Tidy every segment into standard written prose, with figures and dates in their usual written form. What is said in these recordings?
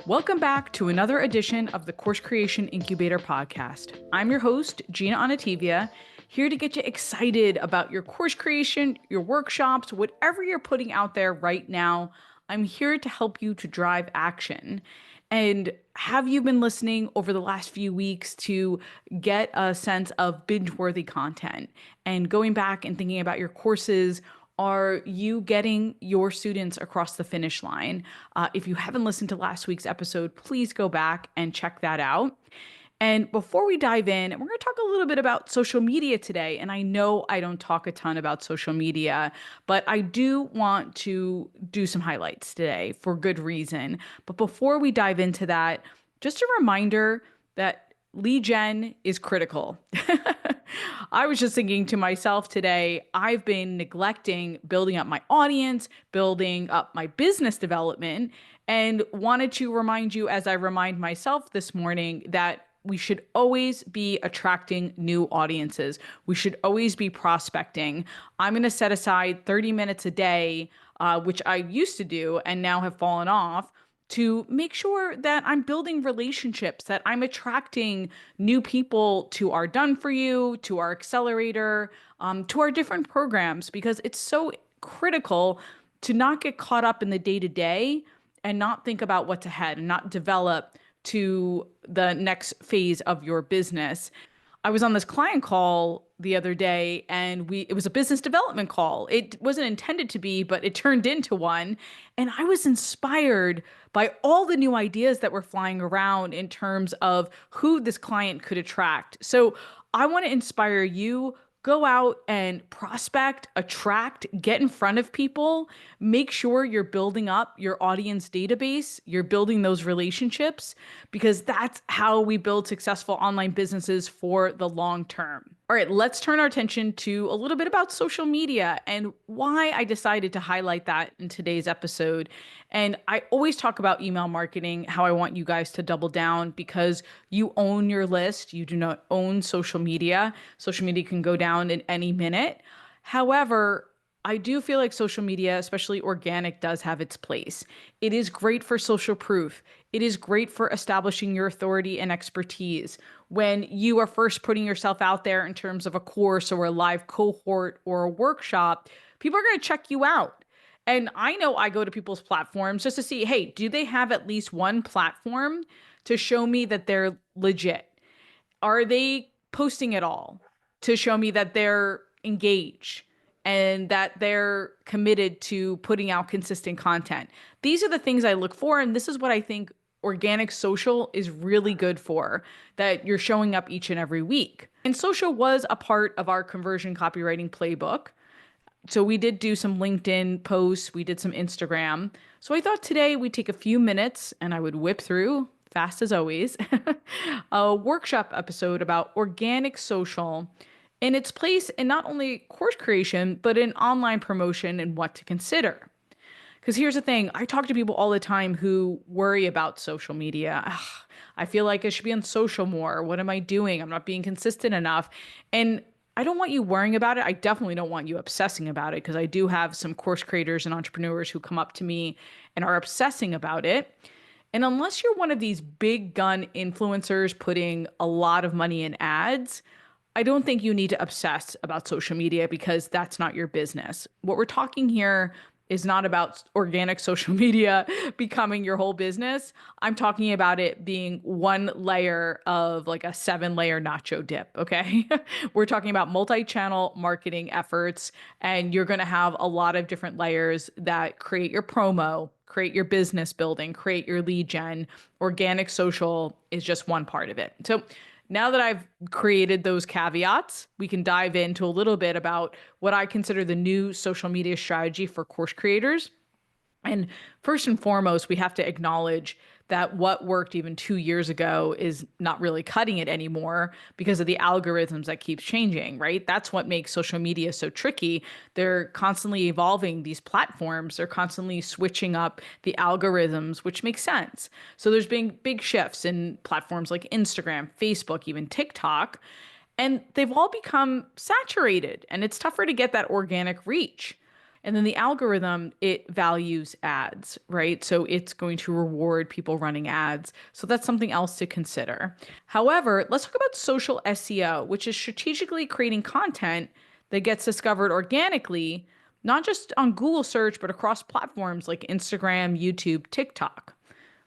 Welcome back to another edition of the Course Creation Incubator podcast. I'm your host, Gina Anativia, here to get you excited about your course creation, your workshops, whatever you're putting out there right now. I'm here to help you to drive action. And have you been listening over the last few weeks to get a sense of binge-worthy content and going back and thinking about your courses? Are you getting your students across the finish line? If you haven't listened to last week's episode, please go back and check that out. And before we dive in, we're going to talk a little bit about social media today. And I know I don't talk a ton about social media, but I do want to do some highlights today for good reason. But before we dive into that, just a reminder that lead gen is critical. I was just thinking to myself today, I've been neglecting building up my audience, building up my business development, and wanted to remind you, as I remind myself this morning, that we should always be attracting new audiences. We should always be prospecting. I'm going to set aside 30 minutes a day, which I used to do and now have fallen off, to make sure that I'm building relationships, that I'm attracting new people to our Done For You, to our accelerator, to our different programs, because it's so critical to not get caught up in the day to day and not think about what's ahead and not develop to the next phase of your business. I was on this client call the other day and it was a business development call. It wasn't intended to be, but it turned into one. And I was inspired by all the new ideas that were flying around in terms of who this client could attract. So I want to inspire you. Go out and prospect, attract, get in front of people. Make sure you're building up your audience database. You're building those relationships because that's how we build successful online businesses for the long term. All right, let's turn our attention to a little bit about social media and why I decided to highlight that in today's episode. And I always talk about email marketing, how I want you guys to double down because you own your list. You do not own social media. Social media can go down in any minute. However, I do feel like social media, especially organic, does have its place. It is great for social proof. It is great for establishing your authority and expertise. When you are first putting yourself out there in terms of a course or a live cohort or a workshop, people are going to check you out. And I know I go to people's platforms just to see, hey, do they have at least one platform to show me that they're legit? Are they posting at all to show me that they're engaged and that they're committed to putting out consistent content? These are the things I look for. And this is what I think organic social is really good for, that you're showing up each and every week. And social was a part of our conversion copywriting playbook. So we did do some LinkedIn posts, we did some Instagram. So I thought today we'd take a few minutes and I would whip through, fast as always, a workshop episode about organic social and its place in not only course creation, but in online promotion and what to consider. Because here's the thing, I talk to people all the time who worry about social media. Ugh, I feel like I should be on social more. What am I doing? I'm not being consistent enough. And I don't want you worrying about it. I definitely don't want you obsessing about it because I do have some course creators and entrepreneurs who come up to me and are obsessing about it. And unless you're one of these big gun influencers putting a lot of money in ads, I don't think you need to obsess about social media because that's not your business. What we're talking here is not about organic social media becoming your whole business. I'm talking about it being one layer of like a 7-layer nacho dip. Okay. We're talking about multi-channel marketing efforts, and you're going to have a lot of different layers that create your promo, create your business building, create your lead gen. Organic social is just one part of it. So now that I've created those caveats, we can dive into a little bit about what I consider the new social media strategy for course creators. And first and foremost, we have to acknowledge that what worked even 2 years ago is not really cutting it anymore because of the algorithms that keeps changing, right? That's what makes social media so tricky. They're constantly evolving these platforms. They're constantly switching up the algorithms, which makes sense. So there's been big shifts in platforms like Instagram, Facebook, even TikTok, and they've all become saturated and it's tougher to get that organic reach. And then the algorithm, it values ads, right? So it's going to reward people running ads. So that's something else to consider. However, let's talk about social SEO, which is strategically creating content that gets discovered organically, not just on Google search, but across platforms like Instagram, YouTube, TikTok.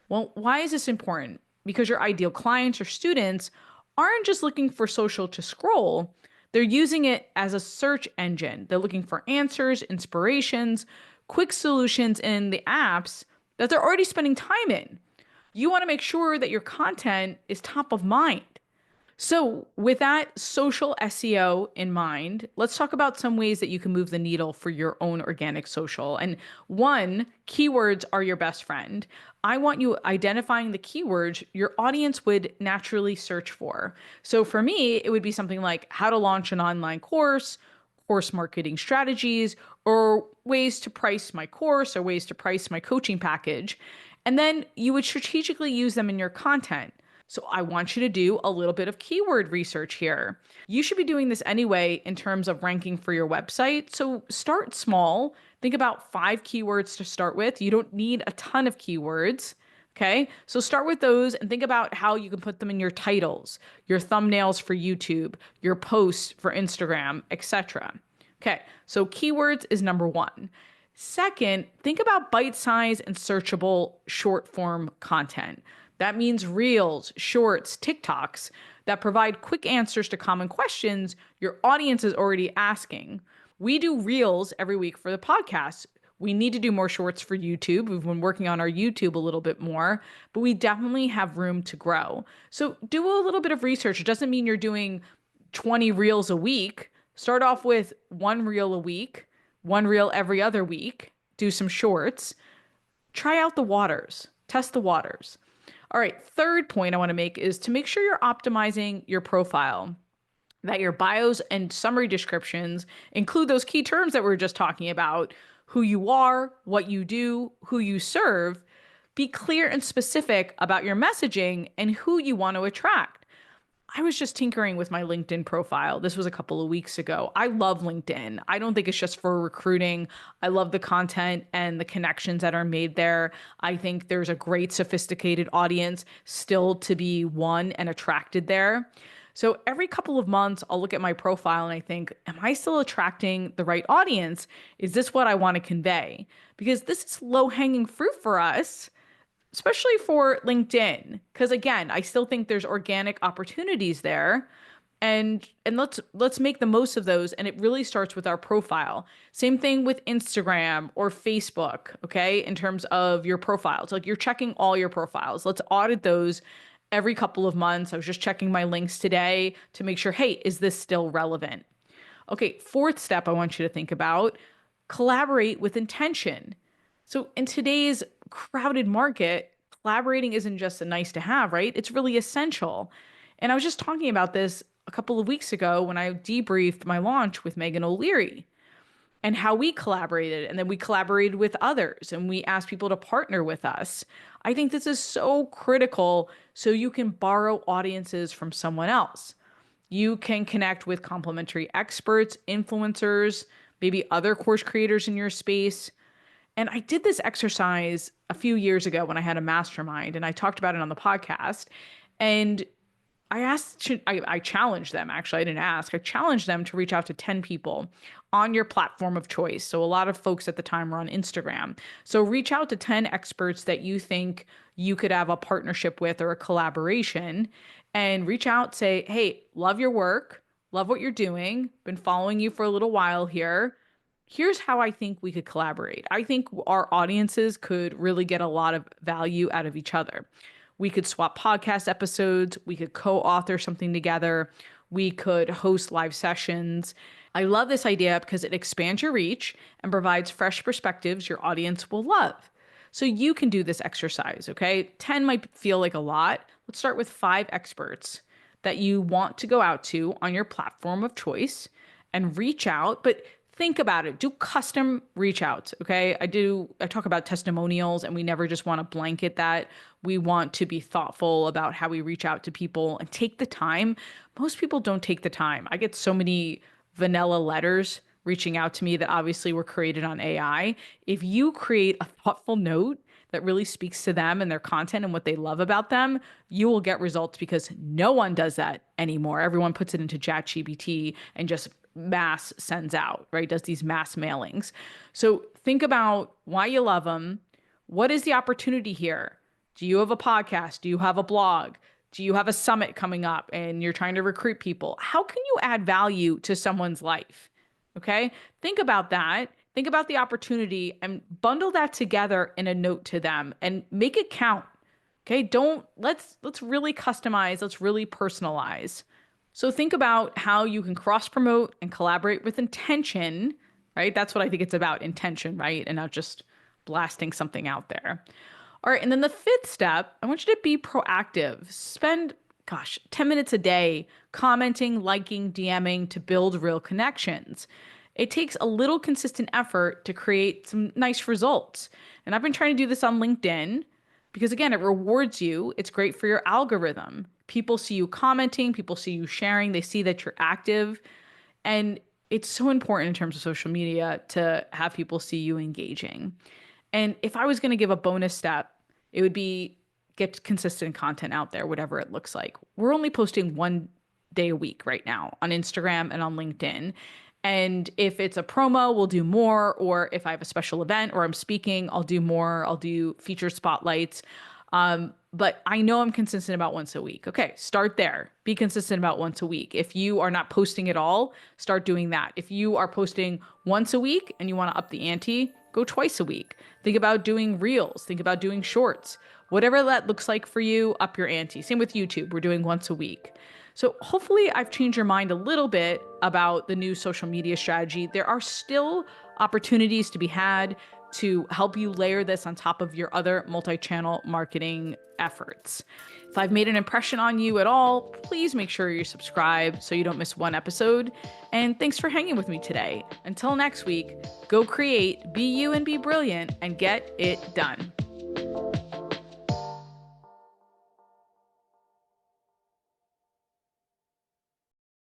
Well, why is this important? Because your ideal clients or students aren't just looking for social to scroll, they're using it as a search engine. They're looking for answers, inspirations, quick solutions in the apps that they're already spending time in. You want to make sure that your content is top of mind. So, with that social SEO in mind, let's talk about some ways that you can move the needle for your own organic social. And one, keywords are your best friend. I want you identifying the keywords your audience would naturally search for. So, for me, it would be something like how to launch an online course, course marketing strategies, or ways to price my course or ways to price my coaching package. And then you would strategically use them in your content. So I want you to do a little bit of keyword research here. You should be doing this anyway in terms of ranking for your website. So start small. Think about 5 keywords to start with. You don't need a ton of keywords. Okay. So start with those and think about how you can put them in your titles, your thumbnails for YouTube, your posts for Instagram, etc. Okay. So keywords is number one. Second, think about bite size and searchable short form content. That means reels, shorts, TikToks that provide quick answers to common questions your audience is already asking. We do reels every week for the podcast. We need to do more shorts for YouTube. We've been working on our YouTube a little bit more, but we definitely have room to grow. So do a little bit of research. It doesn't mean you're doing 20 reels a week. Start off with 1 reel a week, 1 reel every other week. Do some shorts. Try out the waters, test the waters. All right, third point I want to make is to make sure you're optimizing your profile, that your bios and summary descriptions include those key terms that we were just talking about: who you are, what you do, who you serve. Be clear and specific about your messaging and who you want to attract. I was just tinkering with my LinkedIn profile. This was a couple of weeks ago. I love LinkedIn. I don't think it's just for recruiting. I love the content and the connections that are made there. I think there's a great sophisticated audience still to be won and attracted there. So every couple of months, I'll look at my profile and I think, am I still attracting the right audience? Is this what I want to convey? Because this is low hanging fruit for us, especially for LinkedIn, because again, I still think there's organic opportunities there. And let's make the most of those, and it really starts with our profile. Same thing with Instagram or Facebook, okay? In terms of your profiles. Like, you're checking all your profiles. Let's audit those every couple of months. I was just checking my links today to make sure, hey, is this still relevant? Okay, fourth step I want you to think about: collaborate with intention. So, in today's crowded market, collaborating isn't just a nice to have, right? It's really essential. And I was just talking about this a couple of weeks ago when I debriefed my launch with Megan O'Leary and how we collaborated. And then we collaborated with others and we asked people to partner with us. I think this is so critical so you can borrow audiences from someone else. You can connect with complementary experts, influencers, maybe other course creators in your space. And I did this exercise a few years ago when I had a mastermind, and I talked about it on the podcast. And I challenged them. Actually, I didn't ask. I challenged them to reach out to 10 people on your platform of choice. So a lot of folks at the time were on Instagram. So reach out to 10 experts that you think you could have a partnership with or a collaboration, and reach out, say, hey, love your work, love what you're doing, been following you for a little while here. Here's how I think we could collaborate. I think our audiences could really get a lot of value out of each other. We could swap podcast episodes. We could co author something together. We could host live sessions. I love this idea because it expands your reach and provides fresh perspectives your audience will love. So you can do this exercise, okay? 10 might feel like a lot. Let's start with 5 experts that you want to go out to on your platform of choice and reach out, but think about it. Do custom reach outs. Okay. I talk about testimonials, and we never just want to blanket that. We want to be thoughtful about how we reach out to people and take the time. Most people don't take the time. I get so many vanilla letters reaching out to me that obviously were created on AI. If you create a thoughtful note that really speaks to them and their content and what they love about them, you will get results because no one does that anymore. Everyone puts it into ChatGPT and just mass sends out, right? Does these mass mailings. So think about why you love them. What is the opportunity here? Do you have a podcast? Do you have a blog? Do you have a summit coming up and you're trying to recruit people? How can you add value to someone's life? Okay. Think about that. Think about the opportunity and bundle that together in a note to them and make it count. Okay. Let's really customize. Let's really personalize. So think about how you can cross promote and collaborate with intention, right? That's what I think it's about, intention, right? And not just blasting something out there. All right. And then the fifth step, I want you to be proactive. Spend, 10 minutes a day commenting, liking, DMing to build real connections. It takes a little consistent effort to create some nice results. And I've been trying to do this on LinkedIn because, again, it rewards you. It's great for your algorithm. People see you commenting, people see you sharing, they see that you're active. And it's so important in terms of social media to have people see you engaging. And if I was going to give a bonus step, it would be get consistent content out there, whatever it looks like. We're only posting 1 day a week right now on Instagram and on LinkedIn. And if it's a promo, we'll do more. Or if I have a special event or I'm speaking, I'll do more. I'll do feature spotlights. But I know I'm consistent about once a week. Okay, start there. Be consistent about once a week. If you are not posting at all, start doing that. If you are posting once a week and you want to up the ante, go twice a week. Think about doing reels. Think about doing shorts. Whatever that looks like for you, up your ante. Same with YouTube. We're doing once a week. So hopefully I've changed your mind a little bit about the new social media strategy. There are still opportunities to be had to help you layer this on top of your other multi-channel marketing efforts. If I've made an impression on you at all, please make sure you subscribe so you don't miss one episode. And thanks for hanging with me today. Until next week, go create, be you and be brilliant, and get it done.